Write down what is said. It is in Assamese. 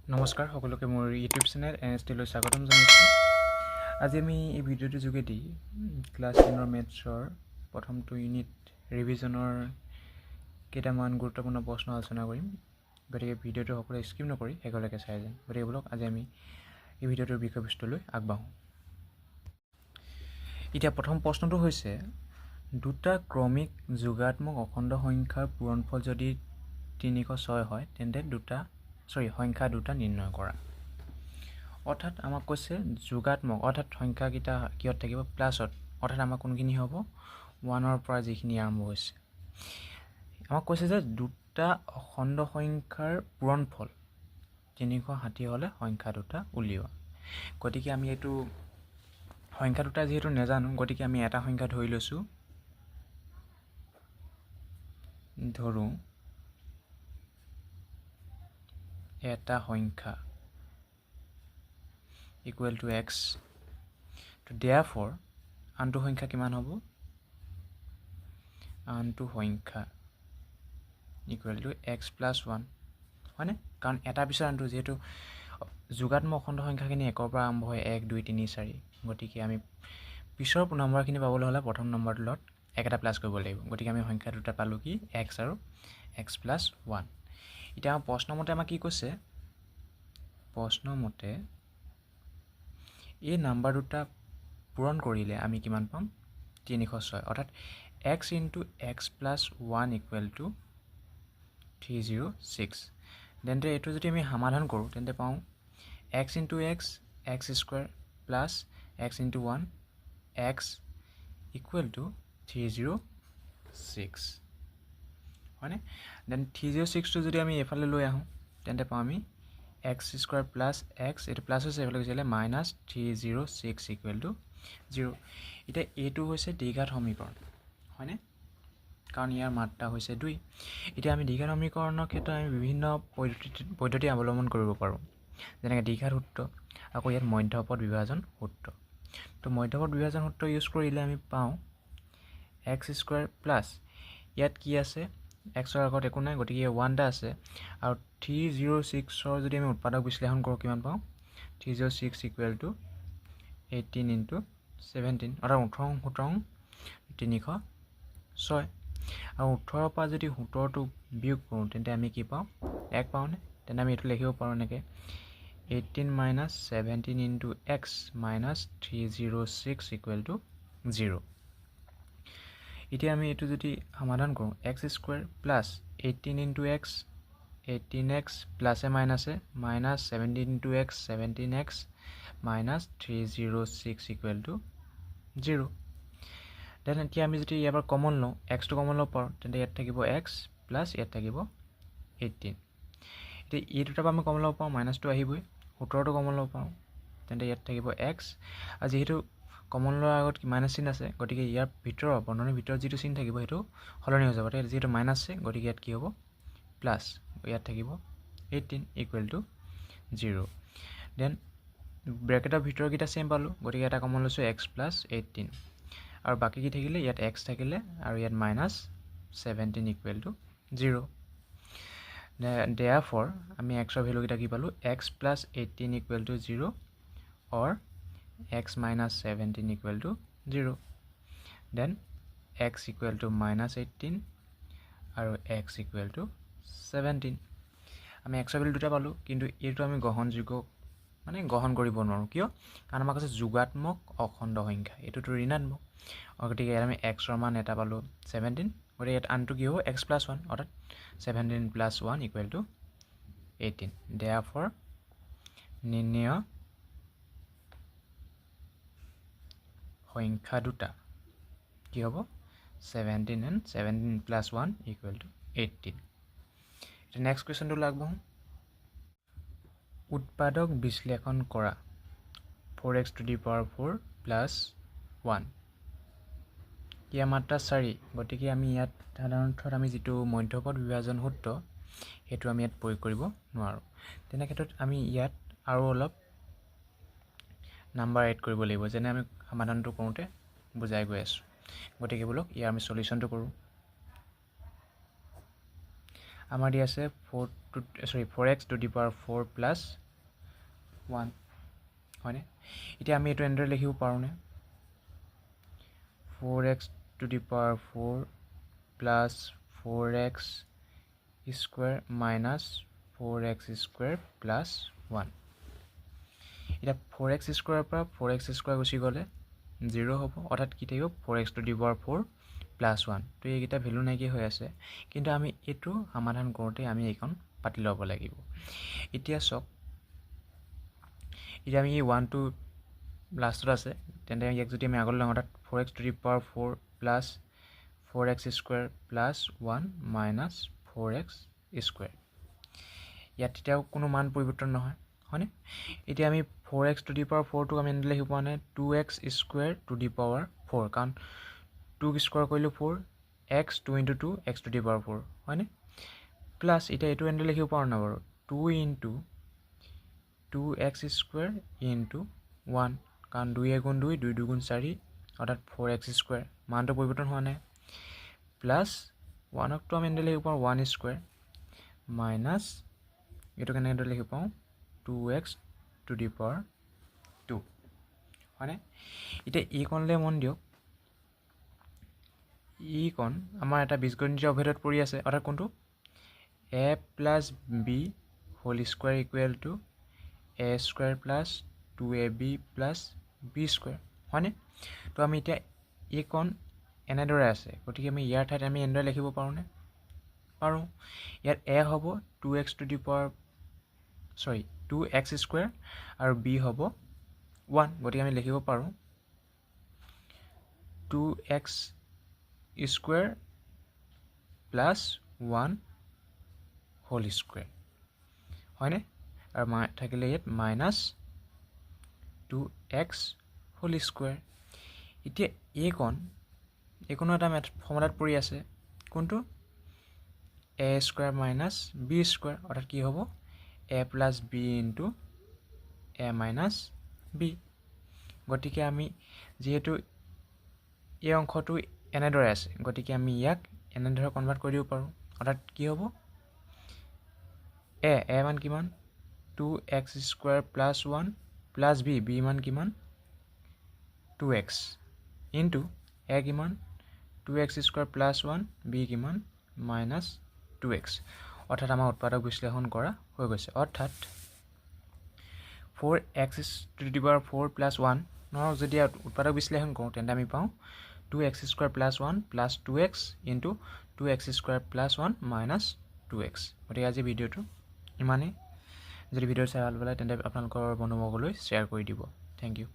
নমস্কাৰ সকলোকে মোৰ ইউটিউব চেনেল NST লৈ স্বাগতম জনাইছোঁ। আজি আমি এই ভিডিঅ'টোৰ যোগেদি ক্লাছ 10ৰ মেথছৰ প্ৰথমটো ইউনিট ৰিভিজনৰ কেইটামান গুৰুত্বপূৰ্ণ প্ৰশ্ন আলোচনা কৰিম। গতিকে ভিডিঅ'টো সকলোৱে স্কিপ নকৰি শেষলৈকে চাই যাম। গতিকে বলক আজি আমি এই ভিডিঅ'টোৰ বিষয়বস্তুলৈ আগবাঢ়োঁ। এতিয়া প্ৰথম প্ৰশ্নটো হৈছে দুটা ক্ৰমিক যোগাত্মক অখণ্ড সংখ্যাৰ পূৰণফল যদি 306 হয় তেন্তে সংখ্যা দুটা নিৰ্ণয় কৰা। অৰ্থাৎ আমাক কৈছে যোগাত্মক অৰ্থাৎ সংখ্যাকেইটা কিহত থাকিব প্লাছত, অৰ্থাৎ আমাক কোনখিনি হ'ব 1ৰ পৰা যিখিনি আৰম্ভ হৈছে। আমাক কৈছে যে দুটা অখণ্ড সংখ্যাৰ পূৰণফল 360 হ'লে সংখ্যা দুটা উলিওৱা। গতিকে আমি এইটো সংখ্যা দুটা যিহেতু নাজানো, গতিকে আমি এটা সংখ্যা ধৰি লৈছোঁ। ধৰোঁ এটা সংখ্যা ইকুৱেল টু x, তো therefore আনটো সংখ্যা কিমান হ'ব? আনটো সংখ্যা ইকুৱেল টু x প্লাছ 1 হয়নে? কাৰণ এটা পিছত আনটো যিহেতু যোগাত্মক অখণ্ড সংখ্যাখিনি 1ৰ পৰা আৰম্ভ হয় 1 2 3 4, গতিকে আমি পিছৰ নম্বৰখিনি পাবলৈ হ'লে প্ৰথম নম্বৰটোৰ লগত এটা প্লাছ কৰিব লাগিব। গতিকে আমি সংখ্যা দুটা পালোঁ কি x আৰু x প্লাছ 1। এতিয়া আমাৰ প্ৰশ্নমতে আমাক কি কৈছে? প্ৰশ্নমতে এই নাম্বাৰ দুটা পূৰণ কৰিলে আমি কিমান পাম? 306, অৰ্থাৎ x into x plus 1 equal to 306। তেন্তে এইটো যদি আমি সমাধান কৰোঁ তেন্তে পাওঁ x into x x square plus x into 1 x equal two 306 হয়নে? দেন 306টো যদি আমি এইফালে লৈ আহোঁ তেন্তে পাওঁ আমি x স্কুৱেৰ প্লাছ x, এইটো প্লাছ হৈছে এইফালে গৈছিলে মাইনাছ 306 ইকুৱেল টু 0। এতিয়া এইটো হৈছে দ্বিঘাত সমীকৰণ হয়নে? কাৰণ ইয়াৰ মাত্ৰা হৈছে 2। এতিয়া আমি দ্বিঘাত সমীকৰণৰ ক্ষেত্ৰত আমি বিভিন্ন পদ্ধতি অৱলম্বন কৰিব পাৰোঁ, যেনেকৈ দ্বিঘাত সূত্ৰ, আকৌ ইয়াত মধ্যপদ বিভাজন সূত্ৰ। তো মধ্যপদ বিভাজন সূত্ৰ ইউজ কৰিলে আমি পাওঁ x স্কুৱেৰ প্লাছ ইয়াত কি আছে xৰ আগত একো নাই, গতিকে 1 এটা আছে, আৰু 306ৰ যদি আমি উৎপাদক বিশ্লেষণ কৰোঁ কিমান পাওঁ? 306 ইকুৱেল টু 18 ইনটু 17, অৰ্থাৎ 18 17 306। আৰু 18ৰ পৰা যদি 17টো বিয়োগ কৰোঁ তেন্তে আমি কি পাওঁ? 1 পাওঁনে? তেন্তে আমি এইটো লিখিব পাৰোঁ এনেকৈ 18 minus 17 into x minus 306 equal to 0। এতিয়া আমি এইটো যদি সমাধান কৰোঁ x square plus 18 into x 18x প্লাছে মাইনাছে minus 17 into x 17x minus 306 equal to 0। Then এতিয়া আমি যদি ইয়াৰ পৰা কমন লওঁ, এক্সটো কমন ল'ব পাৰোঁ, তেন্তে ইয়াত থাকিব x প্লাছ ইয়াত থাকিব 18। এতিয়া এই দুটাৰ পৰা আমি কমন ল'ব পাৰোঁ, মাইনাছটো আহিবই, 17টো কমন ল'ব পাৰোঁ, তেন্তে ইয়াত থাকিব x, আৰু যিহেতু কমন লোৱাৰ আগত মাইনাছ চিন আছে, গতিকে ইয়াৰ ভিতৰৰ বৰ্ণনীৰ ভিতৰত যিটো চিন থাকিব সেইটো সলনি হৈ যাব। যিহেতু মাইনাছ আছে গতিকে ইয়াত কি হ'ব? প্লাছ, ইয়াত থাকিব 18 ইকুৱেল টু 0। দেন ব্ৰেকেটৰ ভিতৰকেইটা চেম পালোঁ, গতিকে এটা কমন লৈছোঁ x প্লাছ 18, আৰু বাকী কি থাকিলে? ইয়াত x থাকিলে আৰু ইয়াত মাইনাছ 17 ইকুৱেল টু 0। therefore আমি xৰ ভেলুকেইটা কি পালোঁ? x plus 18 equal to 0 or x minus 17 equal to 0। Then x equal to minus 18 আৰু x ইকুৱেল টু 17। আমি xৰ ভেলু দুটা পালোঁ, কিন্তু এইটো আমি গ্ৰহণ কৰিব নোৱাৰোঁ। কিয়? কাৰণ আমাক আছে যোগাত্মক অখণ্ড সংখ্যা, এইটোতো ঋণাত্মক, গতিকে ইয়াত আমি xৰ মান এটা পালোঁ 17, গতিকে ইয়াত আনটো কি হ'ব? x প্লাছ 1, অৰ্থাৎ 17 প্লাছ 1 ইকুৱেল টু 18। therefore নিৰ্ণয় সংখ্যা দুটা কি হ'ব? 17 and 17 প্লাছ 1 ইকুৱেল টু 18। এতিয়া নেক্সট কুৱেশ্যনটো আগবাঢ়োঁ। উৎপাদক বিশ্লেষণ কৰা 4x to the power 4 plus 1, ইয়াৰ মাত্ৰা 4, গতিকে আমি ইয়াত সাধাৰণতে আমি যিটো মধ্যপদ বিভাজন সূত্ৰ সেইটো আমি ইয়াত প্ৰয়োগ কৰিব নোৱাৰোঁ। তেনে ক্ষেত্ৰত আমি ইয়াত আৰু অলপ নাম্বাৰ এড কৰিব লাগিব, যেনে আমি সমাধানটো কৰোঁতে বুজাই গৈ আছোঁ। গতিকে বলক ইয়াৰ আমি সলিউশ্যনটো কৰোঁ। আমাৰ দিয়া আছে 4x to the power 4 plus 1 হয়নে এতিয়া আমি এইটো এনেদৰে লিখিব পাৰোঁনে 4x to the power 4 plus 4x square minus 4x square plus 1 এতিয়া 4x স্কুৱেৰৰ পৰা 4x স্কুৱেৰ গুচি গ'লে 0 হ'ব অৰ্থাৎ কি থাকিব 4x to the power 4 plus 1 তো এইকেইটা ভেলু নাইকিয়া হৈ আছে কিন্তু আমি এইটো সমাধান কৰোঁতে আমি এইখন পাতি ল'ব লাগিব এতিয়া চাওক এতিয়া আমি 1 টো লাষ্টত আছে তেন্তে ইয়াক যদি আমি আগলৈ লওঁ অৰ্থাৎ 4x to the power 4 plus 4x square plus 1 minus 4x square ইয়াত তেতিয়াও কোনো মান পৰিৱৰ্তন নহয় হয়নে এতিয়া আমি 4x টু দি পাৱাৰ 4 টোক আমি এনেদৰে লিখিব পৰা নাই 2x square to the power 4 কাৰণ 2 স্কুৱেৰ কৰিলোঁ 4 x 2 into 2 x to the power 4 হয়নে প্লাছ এতিয়া এইটো এনেদৰে লিখিব পাৰোঁ না বাৰু 2 into 2x স্কুৱেৰ into 1 কাৰণ 2 গুণ 2 2 গুণ 4 অৰ্থাৎ 4x স্কুৱেৰ মানটো পৰিৱৰ্তন হোৱা নাই প্লাছ 1ক আমি এনেদৰে লিখিব পাৰোঁ 1 স্কুৱেৰ মাইনাছ এইটো কেনেদৰে লিখিব পাওঁ 2x টু দি পাৱাৰ 2 হয়নে এতিয়া এইকণলৈ মন দিয়ক এইকণ আমাৰ এটা বীজগণিতীয় অভেদত পৰি আছে অৰ্থাৎ কোনটো a plus b whole square equal to a square plus 2ab plus b square হয়নে তো আমি এতিয়া এইকণ এনেদৰে আছে গতিকে আমি ইয়াৰ ঠাইত আমি এনেদৰে লিখিব পাৰোঁনে পাৰোঁ ইয়াত a হ'ব 2x to the power 2x square আৰু b হ'ব 1 গতিকে আমি লিখিব পাৰোঁ 2x square plus 1 whole square হয়নে আৰু থাকিলে ইয়াত মাইনাছ 2x হোল স্কুৱেৰ এতিয়া এইকণো এটা ফৰ্মুলাত পৰি আছে কোনটো a square minus b square অৰ্থাৎ কি হ'ব a plus b into a minus b গতিকে আমি যিহেতু এই অংশটো এনেদৰে আছে গতিকে আমি ইয়াক এনেদৰে কনভাৰ্ট কৰি দিব পাৰোঁ অৰ্থাৎ কি হ'ব a মান কিমান 2x square plus 1 plus b মান কিমান 2x ইনটু a কিমান 2x স্কুৱেৰ প্লাছ 1 b কিমান মাইনাছ 2x অৰ্থাৎ আমাৰ উৎপাদক বিশ্লেষণ কৰা হৈ গৈছে অৰ্থাৎ 4x to the power 4 plus 1 নহওক যদি উৎপাদক বিশ্লেষণ কৰোঁ তেন্তে আমি পাওঁ 2x square plus 1 plus 2x into 2x square plus 1 minus 2x গতিকে আজি ভিডিঅ'টো ইমানেই যদি ভিডিঅ'টো চাই ভাল পালে তেন্তে আপোনালোকৰ বন্ধুবৰ্গলৈ শ্বেয়াৰ কৰি দিব থেংক ইউ